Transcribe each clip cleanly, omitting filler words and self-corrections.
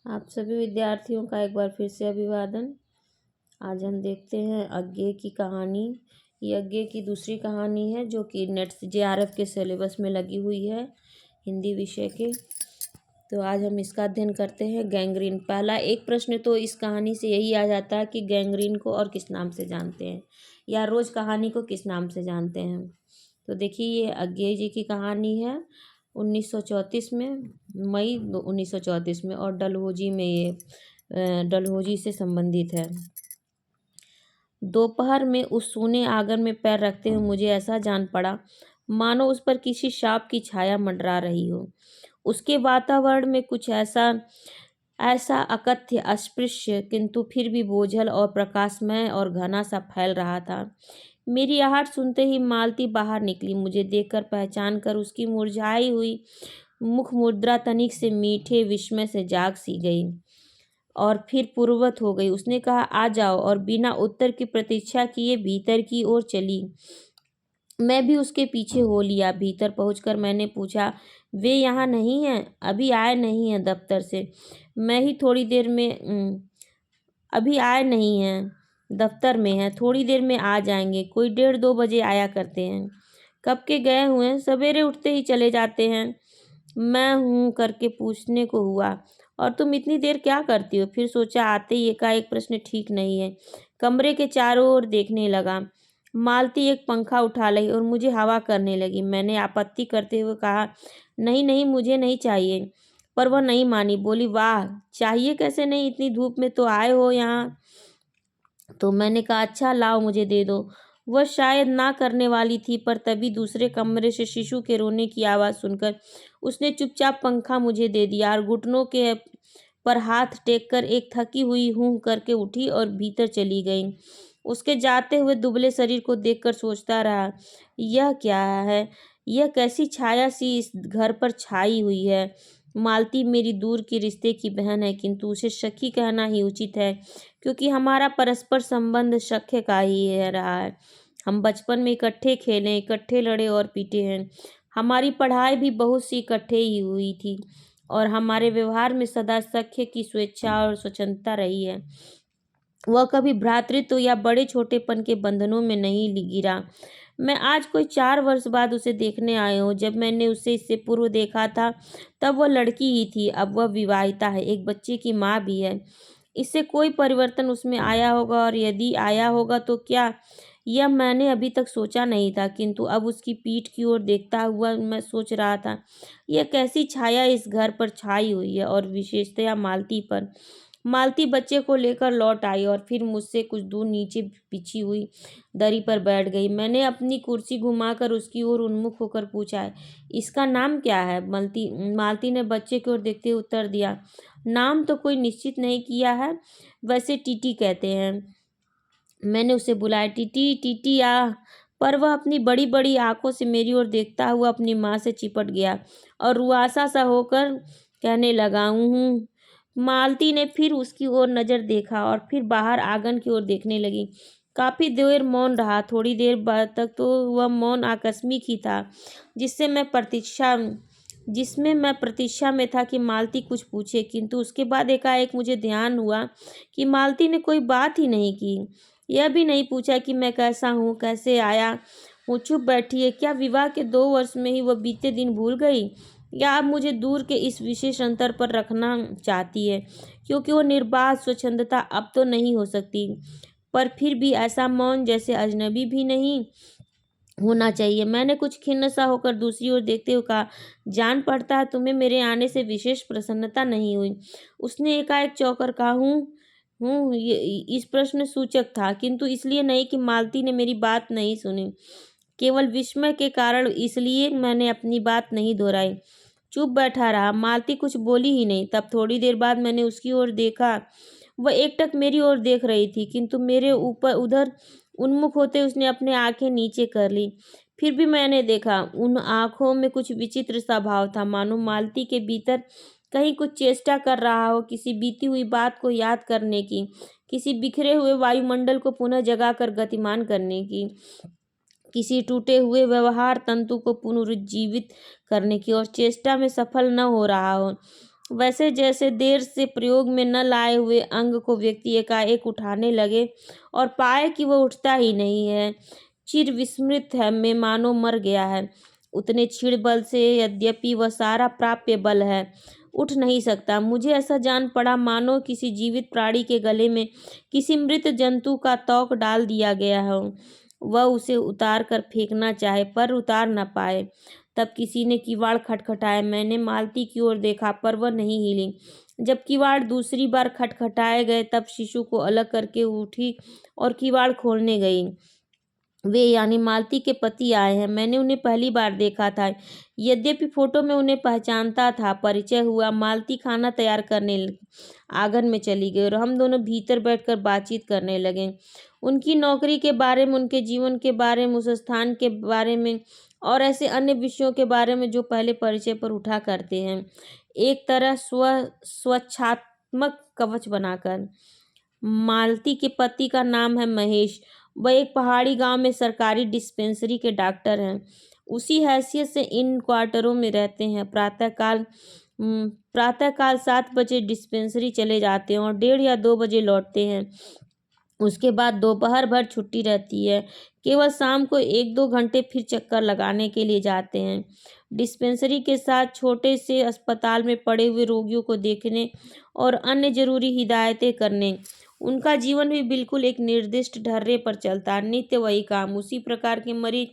आप सभी विद्यार्थियों का एक बार फिर से अभिवादन। आज हम देखते हैं अज्ञे की कहानी। ये अज्ञे की दूसरी कहानी है जो कि नेट जेआरएफ के सिलेबस में लगी हुई है, हिंदी विषय के। तो आज हम इसका अध्ययन करते हैं। गैंग्रीन। पहला एक प्रश्न तो इस कहानी से यही आ जाता है कि गैंग्रीन को और किस नाम से जानते हैं, या रोज कहानी को किस नाम से जानते हैं। तो देखिए, ये अज्ञे जी की कहानी है 1934 में, मई 1934 में, और डलहौजी में ये डलहौजी से संबंधित है। दोपहर में उस सूने आंगन में पैर रखते हुए मुझे ऐसा जान पड़ा मानो उस पर किसी सांप की छाया मंडरा रही हो। उसके वातावरण में कुछ ऐसा ऐसा अकथ्य, अस्पृश्य, किंतु फिर भी बोझल और प्रकाशमय और घना सा फैल रहा था। मेरी आहट सुनते ही मालती बाहर निकली। मुझे देखकर पहचान कर उसकी मुरझाई हुई मुख मुद्रा तनिक से मीठे विस्मय से जाग सी गई और फिर पूर्ववत हो गई। उसने कहा, आ जाओ, और बिना उत्तर की प्रतीक्षा किए भीतर की ओर चली। मैं भी उसके पीछे हो लिया। भीतर पहुंचकर मैंने पूछा, वे यहाँ नहीं हैं? अभी आए नहीं हैं दफ्तर से। मैं ही थोड़ी देर में अभी आए नहीं हैं, दफ्तर में हैं, थोड़ी देर में आ जाएंगे। कोई 1:30-2 बजे आया करते हैं। कब के गए हुए हैं? सवेरे उठते ही चले जाते हैं। मैं हूँ करके पूछने को हुआ, और तुम इतनी देर क्या करती हो? फिर सोचा आते ही एकाएक प्रश्न ठीक नहीं है। कमरे के चारों ओर देखने लगा। मालती एक पंखा उठा लाई और मुझे हवा करने लगी। मैंने आपत्ति करते हुए कहा, नहीं नहीं, मुझे नहीं चाहिए। पर वह नहीं मानी। बोली, वाह, चाहिए कैसे नहीं? इतनी धूप में तो आए हो यहाँ। तो मैंने कहा, अच्छा लाओ, मुझे दे दो। वह शायद ना करने वाली थी, पर तभी दूसरे कमरे से शिशु के रोने की आवाज़ सुनकर उसने चुपचाप पंखा मुझे दे दिया और घुटनों के पर हाथ टेककर एक थकी हुई हूँ करके उठी और भीतर चली गई। उसके जाते हुए दुबले शरीर को देखकर सोचता रहा, यह क्या है? यह कैसी छाया सी इस घर पर छाई हुई है। मालती मेरी दूर की रिश्ते की बहन है, किंतु उसे सखी कहना ही उचित है, क्योंकि हमारा परस्पर संबंध सख्य का ही है रहा है। हम बचपन में इकट्ठे खेले, इकट्ठे लड़े और पीटे हैं। हमारी पढ़ाई भी बहुत सी इकट्ठे ही हुई थी, और हमारे व्यवहार में सदा सख्य की स्वेच्छा और स्वच्छंदता रही है। वह कभी भ्रातृत्व या बड़े छोटेपन के बंधनों में नहीं गिरा। मैं आज कोई 4 वर्ष बाद उसे देखने आया हूँ। जब मैंने उसे इससे पूर्व देखा था तब वह लड़की ही थी। अब वह विवाहिता है, एक बच्चे की माँ भी है। इससे कोई परिवर्तन उसमें आया होगा, और यदि आया होगा तो क्या, यह मैंने अभी तक सोचा नहीं था। किंतु अब उसकी पीठ की ओर देखता हुआ मैं सोच रहा था, यह कैसी छाया इस घर पर छाई हुई है, और विशेषतया मालती पर। मालती बच्चे को लेकर लौट आई और फिर मुझसे कुछ दूर नीचे बिछी हुई दरी पर बैठ गई। मैंने अपनी कुर्सी घुमाकर उसकी ओर उन्मुख होकर पूछा, इसका नाम क्या है? मालती ने बच्चे की ओर देखते हुए उत्तर दिया, नाम तो कोई निश्चित नहीं किया है, वैसे टीटी कहते हैं। मैंने उसे बुलाया, टीटी टीटी आ। पर वह अपनी बड़ी बड़ी आंखों से मेरी ओर देखता हुआ अपनी माँ से चिपट गया और रुआसा सा होकर कहने लगा, हूँ। मालती ने फिर उसकी ओर नजर देखा और फिर बाहर आंगन की ओर देखने लगी। काफी देर मौन रहा। थोड़ी देर बाद तक तो वह मौन आकस्मिक ही था, जिसमें मैं प्रतीक्षा में था कि मालती कुछ पूछे। किंतु उसके बाद एकाएक मुझे ध्यान हुआ कि मालती ने कोई बात ही नहीं की। यह भी नहीं पूछा कि मैं कैसा हूँ, कैसे आया हूँ। चुप बैठी है। क्या विवाह के 2 वर्ष में ही वह बीते दिन भूल गई, या अब मुझे दूर के इस विशेष अंतर पर रखना चाहती है, क्योंकि वो निर्बाध स्वच्छंदता अब तो नहीं हो सकती, पर फिर भी ऐसा मौन जैसे अजनबी भी नहीं होना चाहिए। मैंने कुछ खिन्न सा होकर दूसरी ओर देखते हुए कहा, जान पड़ता है तुम्हें मेरे आने से विशेष प्रसन्नता नहीं हुई। उसने एकाएक चौंक कर कहा, हूँ। ये इस प्रश्न सूचक था, किंतु इसलिए नहीं कि मालती ने मेरी बात नहीं सुनी, केवल विस्मय के कारण, इसलिए मैंने अपनी बात नहीं दोहराई। चुप बैठा रहा। मालती कुछ बोली ही नहीं। तब थोड़ी देर बाद मैंने उसकी ओर देखा। वह एकटक मेरी ओर देख रही थी, किंतु मेरे ऊपर उधर उन्मुख होते उसने अपने आंखें नीचे कर ली। फिर भी मैंने देखा, उन आंखों में कुछ विचित्र सा भाव था, मानो मालती के भीतर कहीं कुछ चेष्टा कर रहा हो, किसी बीती हुई बात को याद करने की, किसी बिखरे हुए वायुमंडल को पुनः जगाकर गतिमान करने की, किसी टूटे हुए व्यवहार तंतु को पुनरुज्जीवित करने की, और चेष्टा में सफल न हो रहा हो। वैसे जैसे देर से प्रयोग में न लाए हुए अंग को व्यक्ति एकाएक उठाने लगे और पाए कि वह उठता ही नहीं है, चिर विस्मृत है में मानो मर गया है। उतने क्षीण बल से यद्यपि वह सारा प्राप्य बल है, उठ नहीं सकता। मुझे ऐसा जान पड़ा मानो किसी जीवित प्राणी के गले में किसी मृत जंतु का तोक डाल दिया गया हो। वह उसे उतार कर फेंकना चाहे पर उतार न पाए। तब किसी ने किवाड़ खटखटाए। मैंने मालती की ओर देखा पर वह नहीं हिली। जब किवाड़ दूसरी बार खटखटाए गए तब शिशु को अलग करके उठी और किवाड़ खोलने गई। वे यानी मालती के पति आए हैं। मैंने उन्हें पहली बार देखा था। यद्यपि फोटो में उन्हें पहचानता था। परिचय हुआ। मालती खाना तैयार करने आंगन में चली गई और हम दोनों भीतर बैठकर बातचीत करने लगे। उनकी नौकरी के बारे में, उनके जीवन के बारे में, उस स्थान के बारे में और ऐसे अन्य विषयों के बारे में जो पहले परिचय पर उठा करते हैं, एक तरह स्वच्छात्मक कवच बनाकर। मालती के पति का नाम है महेश। वह एक पहाड़ी गांव में सरकारी डिस्पेंसरी के डॉक्टर हैं। उसी हैसियत से इन क्वार्टरों में रहते हैं। प्रातःकाल 7 बजे डिस्पेंसरी चले जाते हैं और 1:30 या 2 बजे लौटते हैं। उसके बाद दोपहर भर छुट्टी रहती है। केवल शाम को 1-2 घंटे फिर चक्कर लगाने के लिए जाते हैं। डिस्पेंसरी के साथ छोटे से अस्पताल में पड़े हुए रोगियों को देखने और अन्य जरूरी हिदायतें करने। उनका जीवन भी बिल्कुल एक निर्दिष्ट ढर्रे पर चलता है। नित्य वही काम, उसी प्रकार के मरीज,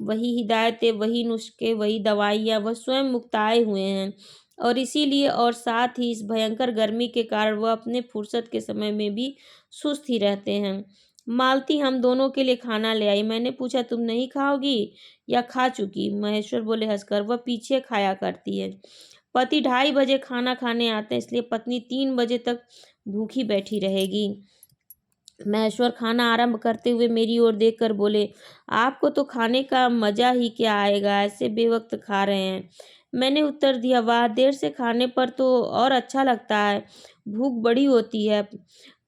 वही हिदायतें, वही नुस्खे, वही दवाइयाँ। वह स्वयं मुक्ताए हुए हैं और इसीलिए और साथ ही इस भयंकर गर्मी के कारण वह अपने फुर्सत के समय में भी सुस्त ही रहते हैं। मालती हम दोनों के लिए खाना ले आई। मैंने पूछा, तुम नहीं खाओगी या खा चुकी? महेश्वर बोले हंसकर, वह पीछे खाया करती है। पति 2:30 बजे खाना खाने आते हैं, इसलिए पत्नी 3 बजे तक भूखी बैठी रहेगी। महेश्वर खाना आरंभ करते हुए मेरी ओर देखकर बोले, आपको तो खाने का मजा ही क्या आएगा, ऐसे बेवक्त खा रहे हैं। मैंने उत्तर दिया, वाह, देर से खाने पर तो और अच्छा लगता है। भूख बड़ी होती है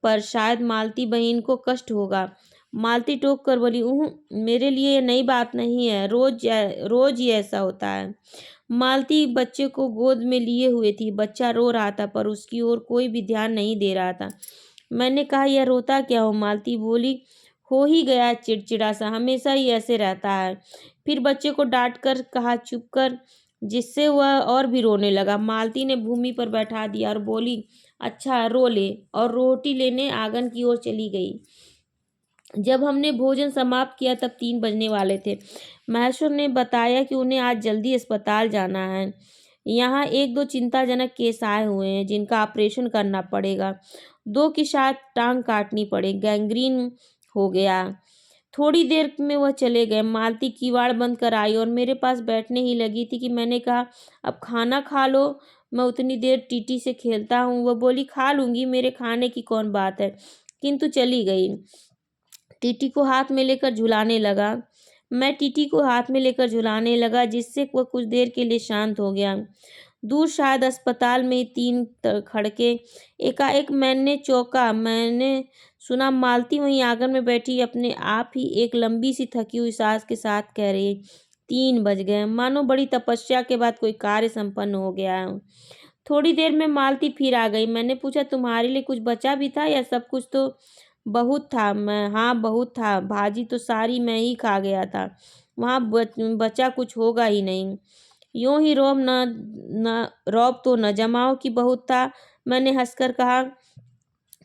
पर शायद मालती बहन को कष्ट होगा। मालती टोक कर बोली, मेरे लिए ये नई बात नहीं है, रोज ही ऐसा होता है। मालती बच्चे को गोद में लिए हुए थी। बच्चा रो रहा था पर उसकी ओर कोई भी ध्यान नहीं दे रहा था। मैंने कहा, यह रोता क्या हो? मालती बोली, हो ही गया चिड़चिड़ा सा, हमेशा ही ऐसे रहता है। फिर बच्चे को डांट कर कहा, चुप कर, जिससे वह और भी रोने लगा। मालती ने भूमि पर बैठा दिया और बोली, अच्छा रो ले, और रोटी लेने आंगन की ओर चली गई। जब हमने भोजन समाप्त किया तब 3 बजने वाले थे। महेश्वर ने बताया कि उन्हें आज जल्दी अस्पताल जाना है। यहाँ 1-2 चिंताजनक केस आए हुए हैं जिनका ऑपरेशन करना पड़ेगा। 2 की शायद टांग काटनी पड़े, गैंग्रीन हो गया। थोड़ी देर में वह चले गए। मालती किवाड़ बंद कर आई और मेरे पास बैठने ही लगी थी कि मैंने कहा, अब खाना खा लो, मैं उतनी देर टीटी से खेलता हूँ। वह बोली, खा लूँगी, मेरे खाने की कौन बात है, किंतु चली गई। टीटी को हाथ में लेकर झुलाने लगा। मैं टीटी को हाथ में लेकर झुलाने लगा, जिससे वह कुछ देर के लिए शांत हो गया। दूर शायद अस्पताल में 3 खड़के। एकाएक मैंने चौंका। मैंने सुना मालती वहीं आंगन में बैठी अपने आप ही एक लंबी सी थकी हुई सांस के साथ कह रही, 3 बज गए, मानो बड़ी तपस्या के बाद कोई कार्य संपन्न हो गया हो। थोड़ी देर में मालती फिर आ गई। मैंने पूछा, तुम्हारे लिए कुछ बचा भी था या सब कुछ? तो बहुत था। हाँ, बहुत था, भाजी तो सारी मैं ही खा गया था, वहाँ बचा कुछ होगा ही नहीं। यूं ही रौब तो न जमाओ कि बहुत था, मैंने हंसकर कहा।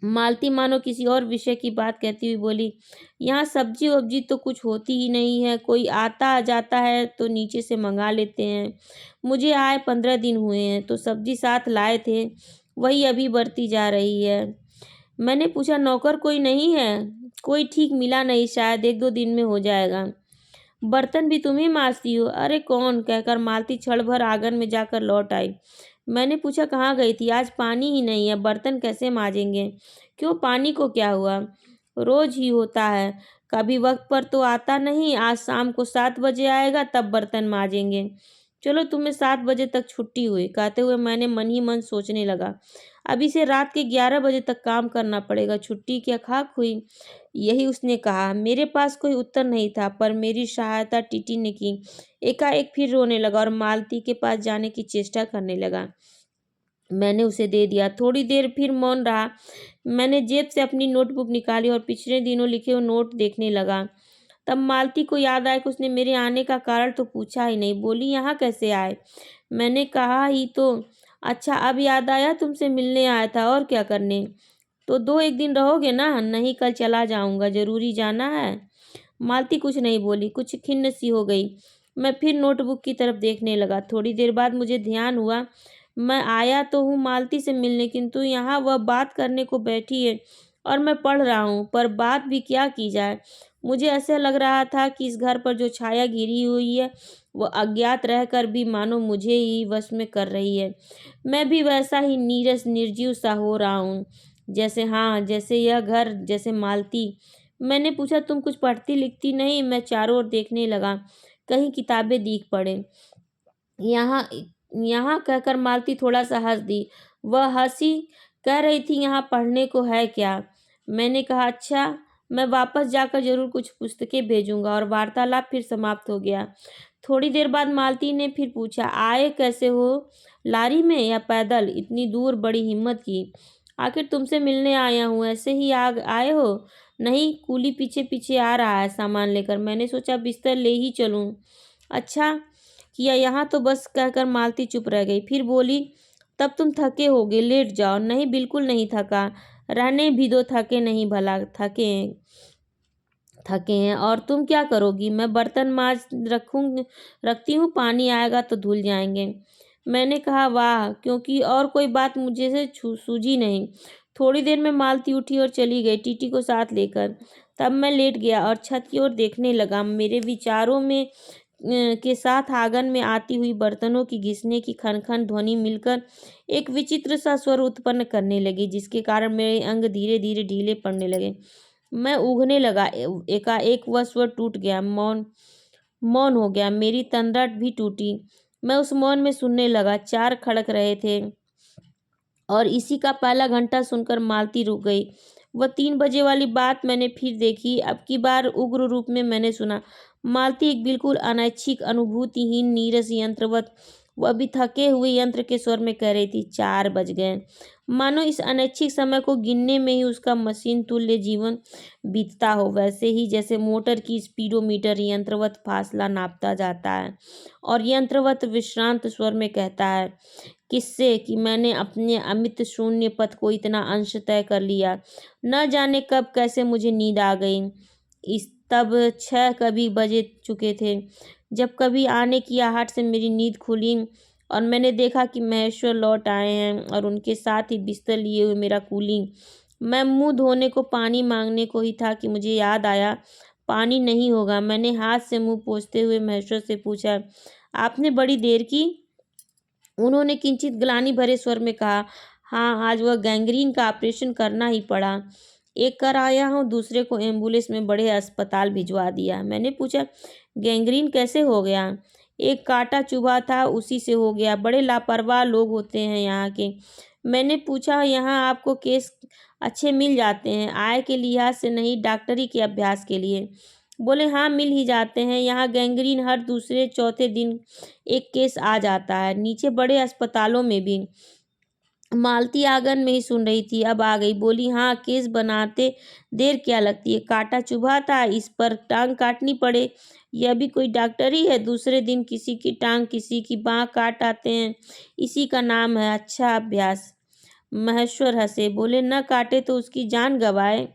मालती मानो किसी और विषय की बात कहती हुई बोली, यहाँ सब्जी वब्जी तो कुछ होती ही नहीं है, कोई आता जाता है तो नीचे से मंगा लेते हैं। मुझे आए 15 दिन हुए हैं तो सब्जी साथ लाए थे, वही अभी बरती जा रही है। मैंने पूछा, नौकर कोई नहीं है? कोई ठीक मिला नहीं, शायद 1-2 दिन में हो जाएगा। बर्तन भी तुम ही मांजती हो? अरे कौन, कहकर मालती क्षण भर आंगन में जाकर लौट आई। मैंने पूछा, कहाँ गई थी? आज पानी ही नहीं है, बर्तन कैसे मांजेंगे? क्यों, पानी को क्या हुआ? रोज ही होता है, कभी वक्त पर तो आता नहीं। आज शाम को 7 बजे आएगा, तब बर्तन मांजेंगे। चलो, तुम्हें 7 बजे तक छुट्टी हुई। कहते हुए मैंने मन ही मन सोचने लगा, अभी से रात के 11 बजे तक काम करना पड़ेगा, छुट्टी क्या खाक हुई? यही उसने कहा। मेरे पास कोई उत्तर नहीं था पर मेरी सहायता टीटी ने की। एकाएक फिर रोने लगा और मालती के पास जाने की चेष्टा करने लगा। मैंने उसे दे दिया। थोड़ी देर फिर मौन रहा। मैंने जेब से अपनी नोटबुक निकाली और पिछले दिनों लिखे हुए नोट देखने लगा। तब मालती को याद आया कि उसने मेरे आने का कारण तो पूछा ही नहीं। बोली, यहाँ कैसे आए? मैंने कहा ही तो। अच्छा, अब याद आया तुमसे मिलने आया था, और क्या करने? तो 2-1 दिन रहोगे ना? नहीं, कल चला जाऊंगा। जरूरी जाना है? मालती कुछ नहीं बोली, कुछ खिन्न सी हो गई। मैं फिर नोटबुक की तरफ देखने लगा। थोड़ी देर बाद मुझे ध्यान हुआ, मैं आया तो हूँ मालती से मिलने, किंतु यहाँ वह बात करने को बैठी है और मैं पढ़ रहा हूँ। पर बात भी क्या की जाए? मुझे ऐसा लग रहा था कि इस घर पर जो छाया घिरी हुई है वह अज्ञात रहकर भी मानो मुझे ही वश में कर रही है। मैं भी वैसा ही नीरस निर्जीव सा हो रहा हूँ, जैसे, हाँ, जैसे यह घर, जैसे मालती। मैंने पूछा, तुम कुछ पढ़ती लिखती नहीं? मैं चारों ओर देखने लगा, कहीं किताबें दिख पड़े। यहाँ यहाँ कहकर मालती थोड़ा सा हंस दी। वह हंसी, कह रही थी, यहाँ पढ़ने को है क्या? मैंने कहा, अच्छा, मैं वापस जाकर जरूर कुछ पुस्तकें भेजूंगा। और वार्तालाप फिर समाप्त हो गया। थोड़ी देर बाद मालती ने फिर पूछा, आए कैसे हो? लारी में या पैदल? इतनी दूर, बड़ी हिम्मत की। आखिर तुमसे मिलने आया हूँ, ऐसे ही आए हो? नहीं, कूली पीछे पीछे आ रहा है सामान लेकर। मैंने सोचा बिस्तर ले ही चलूं। अच्छा किया, यहाँ तो बस कहकर मालती चुप रह गई। फिर बोली, तब तुम थके होगे, लेट जाओ। नहीं, बिल्कुल नहीं थका। रहने भी दो, थके नहीं भला, थके हैं। और तुम क्या करोगी? मैं बर्तन मांज रखती हूँ, पानी आएगा तो धुल जाएंगे। मैंने कहा, वाह, क्योंकि और कोई बात मुझे से सूझी नहीं। थोड़ी देर में मालती उठी और चली गई, टीटी को साथ लेकर। तब मैं लेट गया और छत की ओर देखने लगा। मेरे विचारों में के साथ आंगन में आती हुई बर्तनों की घिसने की खन-खन ध्वनि मिलकर एक विचित्र सा स्वर उत्पन्न करने लगी, जिसके कारण मेरे अंग धीरे धीरे ढीले पड़ने लगे। मैं ऊँघने लगा। एकाएक वह स्वर टूट गया, मौन मौन हो गया। मेरी तंद्रा भी टूटी। मैं उस मौन में सुनने लगा। 4 खड़क रहे थे और इसी का पहला घंटा सुनकर मालती रुक गई। वह 3 बजे वाली बात मैंने फिर देखी। अब की बार उग्र रूप में मैंने सुना। मालती एक बिल्कुल अनैच्छिक, अनुभूतिहीन, नीरस यंत्रवत, वह भी थके हुए यंत्र के स्वर में कह रही थी, 4 बज गए। मानो इस अनैच्छिक समय को गिनने में ही उसका मशीन तुल्य जीवन बीतता हो, वैसे ही जैसे मोटर की स्पीडोमीटर यंत्रवत फासला नापता जाता है और यंत्रवत विश्रांत स्वर में कहता है, किससे कि मैंने अपने अमित शून्य पथ को इतना अंश तय कर लिया। न जाने कब कैसे मुझे नींद आ गई। इस तब 6 कभी बजे चुके थे, जब कभी आने की आहट से मेरी नींद खुली और मैंने देखा कि महेश्वर लौट आए हैं और उनके साथ ही बिस्तर लिए हुए मेरा कूली। मैं मुंह धोने को, पानी मांगने को ही था कि मुझे याद आया, पानी नहीं होगा। मैंने हाथ से मुंह पोंछते हुए महेश्वर से पूछा, आपने बड़ी देर की? उन्होंने किंचित ग्लानि भरे स्वर में कहा, हाँ, आज वह गैंग्रीन का ऑपरेशन करना ही पड़ा। एक कर आया हूँ, दूसरे को एम्बुलेंस में बड़े अस्पताल भिजवा दिया। मैंने पूछा, गैंग्रीन कैसे हो गया? एक कांटा चुभा था, उसी से हो गया। बड़े लापरवाह लोग होते हैं यहाँ के। मैंने पूछा, यहाँ आपको केस अच्छे मिल जाते हैं? आय के लिहाज से नहीं, डॉक्टरी के अभ्यास के लिए। बोले, हाँ, मिल ही जाते हैं। यहाँ गैंग्रीन हर दूसरे चौथे दिन एक केस आ जाता है, नीचे बड़े अस्पतालों में भी। मालती आंगन में ही सुन रही थी, अब आ गई। बोली, हाँ, केस बनाते देर क्या लगती है? कांटा चुभा था, इस पर टांग काटनी पड़े, यह भी कोई डॉक्टरी है? दूसरे दिन किसी की टांग, किसी की बाँह काट आते हैं, इसी का नाम है अच्छा अभ्यास। महेश्वर हंसे, बोले, न काटे तो उसकी जान गंवाए।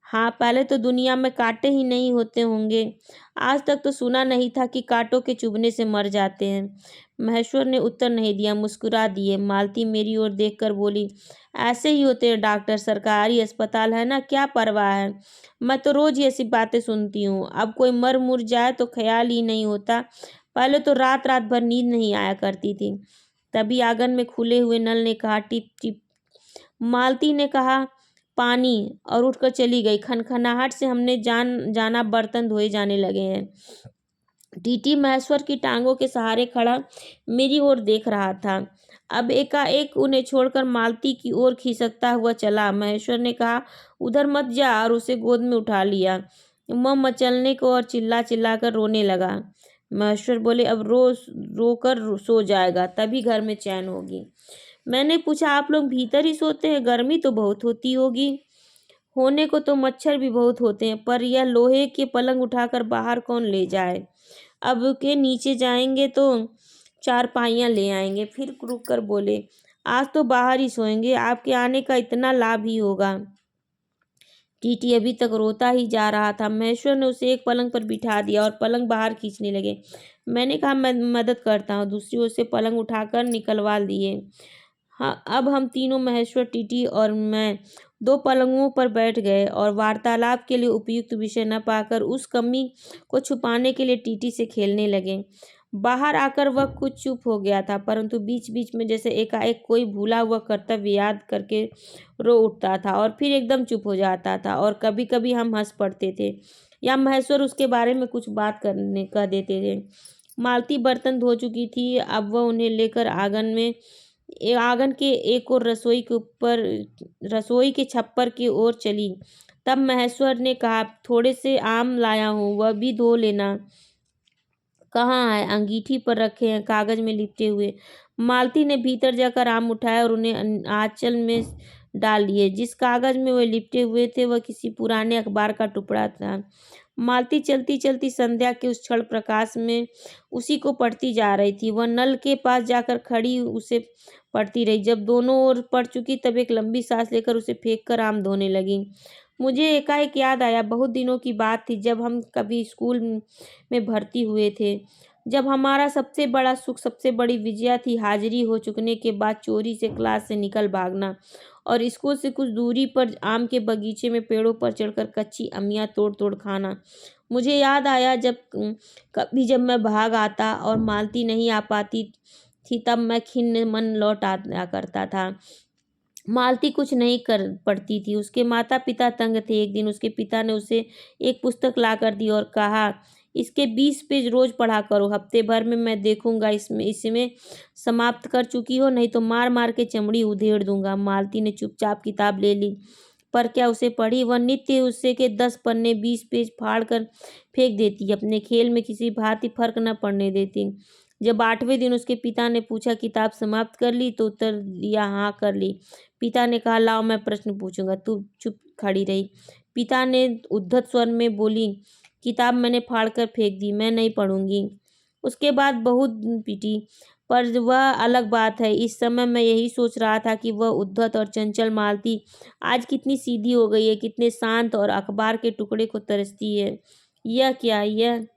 हाँ, पहले तो दुनिया में कांटे ही नहीं होते होंगे। आज तक तो सुना नहीं था कि कांटों के चुभने से मर जाते हैं। महेश्वर ने उत्तर नहीं दिया, मुस्कुरा दिए। मालती मेरी ओर देखकर बोली, ऐसे ही होते हैं डॉक्टर, सरकारी अस्पताल है ना, क्या परवाह है। मैं तो रोज ही ऐसी बातें सुनती हूँ। अब कोई मर मुर जाए तो ख्याल ही नहीं होता। पहले तो रात रात भर नींद नहीं आया करती थी। तभी आंगन में खुले हुए नल ने कहा, टिप टिप। मालती ने कहा, पानी, और उठकर चली गई। खनखनाहट से हमने जाना बर्तन धोए जाने लगे हैं। टीटी महेश्वर की टांगों के सहारे खड़ा मेरी ओर देख रहा था। अब एकाएक उन्हें छोड़कर मालती की ओर खिसकता हुआ चला। महेश्वर ने कहा, उधर मत जा, और उसे गोद में उठा लिया। वह मचलने को और चिल्ला चिल्ला कर रोने लगा। महेश्वर बोले, अब रो रो कर सो जाएगा, तभी घर में चैन होगी। मैंने पूछा, आप लोग भीतर ही सोते हैं? गर्मी तो बहुत होती होगी। होने को तो मच्छर भी बहुत होते हैं, पर यह लोहे के पलंग उठाकर बाहर कौन ले जाए? अब के नीचे जाएंगे तो चारपाइयाँ ले आएंगे। फिर रुक कर बोले, आज तो बाहर ही सोएंगे, आपके आने का इतना लाभ ही होगा। टीटी अभी तक रोता ही जा रहा था। महेश्वर ने उसे एक पलंग पर बिठा दिया और पलंग बाहर खींचने लगे। मैंने कहा, मैं मदद करता हूँ। दूसरी ओर से पलंग उठाकर निकलवा दिए। हाँ, अब हम तीनों, महेश्वर, टीटी और मैं, दो पलंगों पर बैठ गए और वार्तालाप के लिए उपयुक्त विषय न पाकर उस कमी को छुपाने के लिए टीटी से खेलने लगे। बाहर आकर वह कुछ चुप हो गया था, परंतु बीच बीच में जैसे एकाएक कोई भूला हुआ कर्तव्य याद करके रो उठता था और फिर एकदम चुप हो जाता था। और कभी कभी हम हंस पड़ते थे या महेश्वर उसके बारे में कुछ बात करने कह देते थे। मालती बर्तन धो चुकी थी। अब वह उन्हें लेकर आंगन के एक और रसोई के छप्पर की ओर चली। तब महेश्वर ने कहा, थोड़े से आम लाया हूँ, वह भी धो लेना। कहाँ है? अंगीठी पर रखे हैं, कागज में लिपटे हुए। मालती ने भीतर जाकर आम उठाए और उन्हें आंचल में डाल लिए। जिस कागज में वे लिपटे हुए थे वह किसी पुराने अखबार का टुकड़ा था। मालती चलती चलती संध्या के उस क्षण प्रकाश में उसी को पढ़ती जा रही थी। वह नल के पास जाकर खड़ी उसे पढ़ती रही। जब दोनों ओर पढ़ चुकी तब एक लंबी सांस लेकर उसे फेंक कर आम धोने लगी। मुझे एकाएक याद आया, बहुत दिनों की बात थी जब हम कभी स्कूल में भर्ती हुए थे। जब हमारा सबसे बड़ा सुख, सबसे बड़ी विजया थी हाजिरी हो चुकने के बाद चोरी से क्लास से निकल भागना और स्कूल से कुछ दूरी पर आम के बगीचे में पेड़ों पर चढ़कर कच्ची अमियाँ तोड़ तोड़ खाना। मुझे याद आया जब मैं भाग आता और मालती नहीं आ पाती थी, तब मैं खिन्न मन लौट आया करता था। मालती कुछ नहीं कर पड़ती थी। उसके माता पिता तंग थे। एक दिन उसके पिता ने उसे एक पुस्तक लाकर दी और कहा, इसके 20 पेज रोज पढ़ा करो। हफ्ते भर में मैं देखूंगा इसमें समाप्त कर चुकी हो, नहीं तो मार मार के चमड़ी उधेड़ दूंगा। मालती ने चुपचाप किताब ले ली, पर क्या उसे पढ़ी? वह नित्य उससे के 10 पन्ने 20 पेज फाड़ कर फेंक देती। अपने खेल में किसी भांति फर्क न पड़ने देती। जब 8वें दिन उसके पिता ने पूछा, किताब समाप्त कर ली? तो उत्तर दिया, हाँ कर ली। पिता ने कहा, लाओ मैं प्रश्न पूछूंगा। तू चुप खड़ी रही। पिता ने उद्धत स्वर में बोली, किताब मैंने फाड़ कर फेंक दी, मैं नहीं पढ़ूंगी। उसके बाद बहुत पीटी, पर वह अलग बात है। इस समय मैं यही सोच रहा था कि वह उद्धत और चंचल मालती आज कितनी सीधी हो गई है, कितने शांत और अखबार के टुकड़े को तरसती है। यह क्या? यह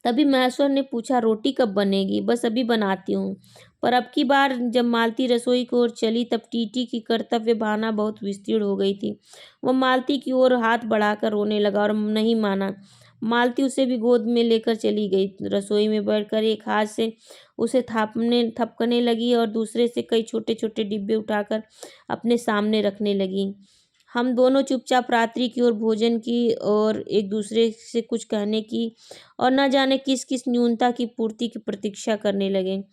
तभी महेश्वर ने पूछा, रोटी कब बनेगी? बस अभी बनाती हूँ। पर अब की बार जब मालती रसोई की ओर चली तब टीटी की कर्तव्य भावना बहुत विस्तीर्ण हो गई थी। वह मालती की ओर हाथ बढ़ाकर रोने लगा और नहीं माना। मालती उसे भी गोद में लेकर चली गई। रसोई में बैठकर एक हाथ से उसे थपकने लगी और दूसरे से कई छोटे छोटे डिब्बे उठाकर अपने सामने रखने लगी। हम दोनों चुपचाप रात्रि की ओर भोजन की और एक दूसरे से कुछ कहने की और न जाने किस किस न्यूनता की पूर्ति की प्रतीक्षा करने लगे।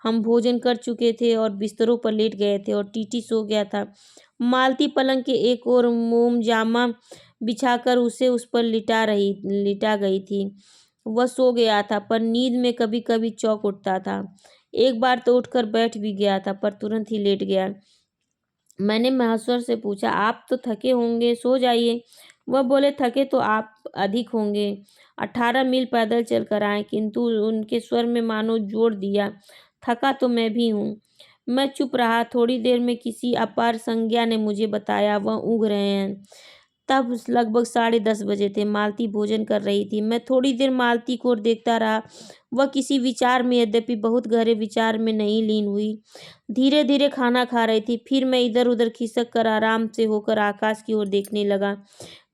हम भोजन कर चुके थे और बिस्तरों पर लेट गए थे और टीटी सो गया था। मालती पलंग के एक ओर मोम जामा बिछाकर उसे उस पर लिटा गई थी। वह सो गया था, पर नींद में कभी कभी चौंक उठता था। एक बार तो उठकर बैठ भी गया था, पर तुरंत ही लेट गया। मैंने महेश्वर से पूछा, आप तो थके होंगे, सो जाइए। वह बोले, थके तो आप अधिक होंगे, 18 मील पैदल चल कर आए। किंतु उनके स्वर में मानो जोर दिया, थका तो मैं भी हूँ। मैं चुप रहा। थोड़ी देर में किसी अपार संज्ञा ने मुझे बताया वह ऊँघ रहे हैं। तब लगभग 10:30 बजे थे। मालती भोजन कर रही थी। मैं थोड़ी देर मालती को देखता रहा। वह किसी विचार में, यद्यपि बहुत गहरे विचार में, नहीं लीन हुई। धीरे धीरे खाना खा रही थी। फिर मैं इधर उधर खिसक कर आराम से होकर आकाश की ओर देखने लगा।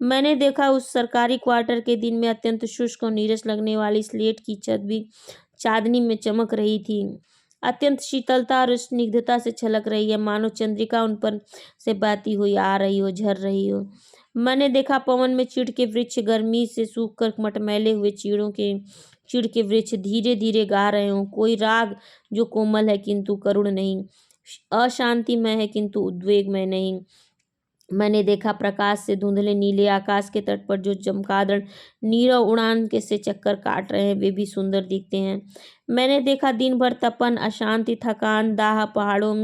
मैंने देखा उस सरकारी क्वार्टर के दिन में अत्यंत शुष्क और नीरस लगने वाली स्लेट की छत भी चांदनी में चमक रही थी। अत्यंत शीतलता और स्निग्धता से छलक रही है, मानो चंद्रिका उन पर से बहती हुई आ रही हो, झर रही हो। मैंने देखा पवन में चीड़ के वृक्ष गर्मी से सूख कर मटमैले हुए चीड़ के वृक्ष धीरे धीरे गा रहे हों कोई राग जो कोमल है किंतु करुण नहीं, अशांतिमय है किंतु उद्वेगमय नहीं। मैंने देखा प्रकाश से धुंधले नीले आकाश के तट पर जो चमगादड़ नीरव उड़ान के से चक्कर काट रहे हैं वे भी सुंदर दिखते हैं। मैंने देखा दिन भर तपन, अशांति, थकान, दाह पहाड़ों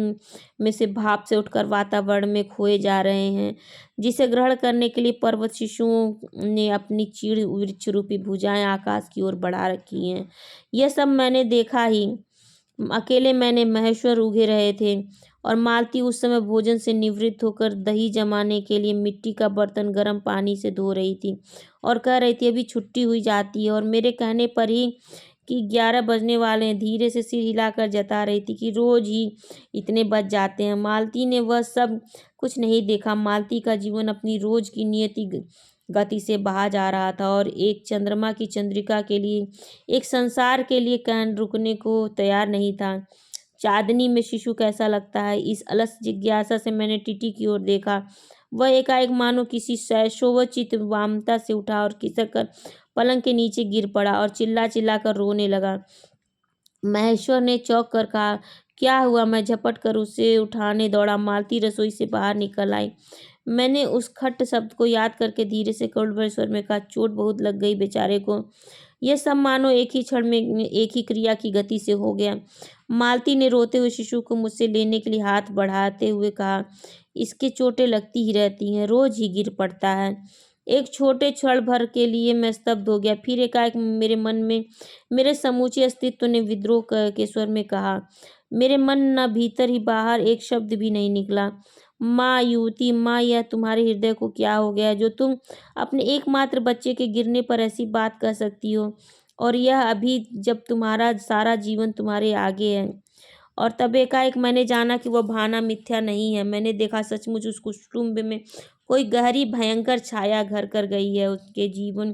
में से भाप से उठकर वातावरण में खोए जा रहे हैं, जिसे ग्रहण करने के लिए पर्वत शिशुओं ने अपनी चीड़ वृक्ष रूपी भुजाएं आकाश की ओर बढ़ा रखी हैं। यह सब मैंने देखा ही अकेले। मैंने महेश्वर उगे रहे थे और मालती उस समय भोजन से निवृत्त होकर दही जमाने के लिए मिट्टी का बर्तन गर्म पानी से धो रही थी और कह रही थी अभी छुट्टी हुई जाती है। और मेरे कहने पर ही कि 11 बजने वाले हैं, धीरे से सिर हिलाकर जता रही थी कि रोज ही इतने बज जाते हैं। मालती ने वह सब कुछ नहीं देखा। मालती का जीवन अपनी रोज की नियति गति से बहा जा रहा था और एक चंद्रमा की चंद्रिका के लिए, एक संसार के लिए कहीं रुकने को तैयार नहीं था। चांदनी में शिशु कैसा लगता है, इस अलस जिज्ञासा से मैंने टीटी की ओर देखा। वह एकाएक मानो किसी शोभचित वामता से उठा और खिसक कर पलंग के नीचे गिर पड़ा और चिल्ला चिल्ला कर रोने लगा। महेश्वर ने चौंक कर कहा, क्या हुआ? मैं झपट कर उसे उठाने दौड़ा। मालती रसोई से बाहर निकल आई। मैंने उस खट्ट शब्द को याद करके धीरे से करुण स्वर में कहा, चोट बहुत लग गई बेचारे को। यह सब मानो एक ही क्षण में एक ही क्रिया की गति से हो गया। मालती ने रोते हुए शिशु को मुझसे लेने के लिए हाथ बढ़ाते हुए कहा, इसके चोटें लगती ही रहती हैं, रोज ही गिर पड़ता है। एक छोटे क्षण भर के लिए मैं स्तब्ध हो गया। फिर एकाएक मेरे मन में मेरे समूचे अस्तित्व ने विद्रोह के स्वर में कहा। मेरे मन न भीतर ही बाहर एक शब्द भी नहीं निकला। माँ युवती, माँ, यह तुम्हारे हृदय को क्या हो गया जो तुम अपने एकमात्र बच्चे के गिरने पर ऐसी बात कह सकती हो, और यह अभी जब तुम्हारा सारा जीवन तुम्हारे आगे है। और तब एकाएक मैंने जाना कि वह भावना मिथ्या नहीं है। मैंने देखा सचमुच उस कुटुम्ब में कोई गहरी भयंकर छाया घर कर गई है। उसके जीवन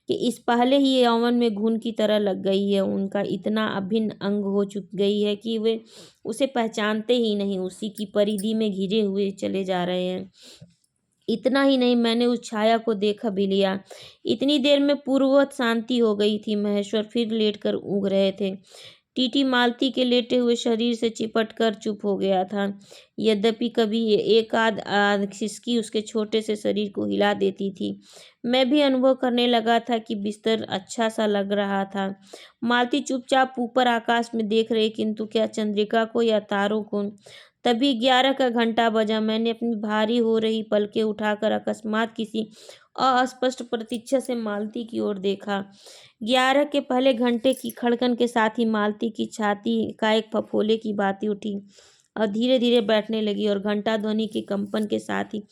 के इस पहले ही यौवन में घुन की तरह लग गई है। उनका इतना अभिन्न अंग हो चुक गई है कि वे उसे पहचानते ही नहीं, उसी की परिधि में घिरे हुए चले जा रहे हैं। इतना ही नहीं, मैंने उस छाया को देखा भी लिया। इतनी देर में पूर्ववत शांति हो गई थी। महेश्वर फिर लेटकर ऊँघ रहे थे। टीटी मालती के लेटे हुए शरीर से चिपट कर चुप हो गया था। यद्यपि कभी एक आध खिसकी उसके छोटे से शरीर को हिला देती थी। मैं भी अनुभव करने लगा था कि बिस्तर अच्छा सा लग रहा था। मालती चुपचाप ऊपर आकाश में देख रही, किंतु क्या चंद्रिका को या तारों को। तभी 11 का घंटा बजा। मैंने अपनी भारी हो रही पलकें उठाकर अकस्मात किसी अस्पष्ट प्रतीक्षा से मालती की ओर देखा। 11 के पहले घंटे की खड़कन के साथ ही मालती की छाती एकाएक फफोले की भांति उठी और धीरे धीरे बैठने लगी, और घंटा ध्वनि के कंपन के साथ ही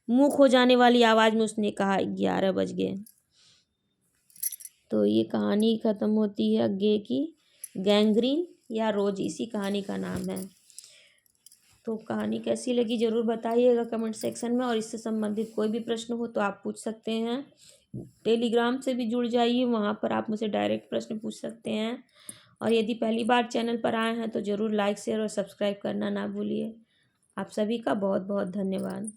मुँह खो जाने वाली आवाज में उसने कहा, 11 बज गए। तो ये कहानी खत्म होती है आगे की। गैंग्रीन या रोज, इसी कहानी का नाम है। तो कहानी कैसी लगी ज़रूर बताइएगा कमेंट सेक्शन में, और इससे संबंधित कोई भी प्रश्न हो तो आप पूछ सकते हैं। टेलीग्राम से भी जुड़ जाइए, वहाँ पर आप मुझे डायरेक्ट प्रश्न पूछ सकते हैं। और यदि पहली बार चैनल पर आए हैं तो ज़रूर लाइक, शेयर और सब्सक्राइब करना ना भूलिए। आप सभी का बहुत बहुत धन्यवाद।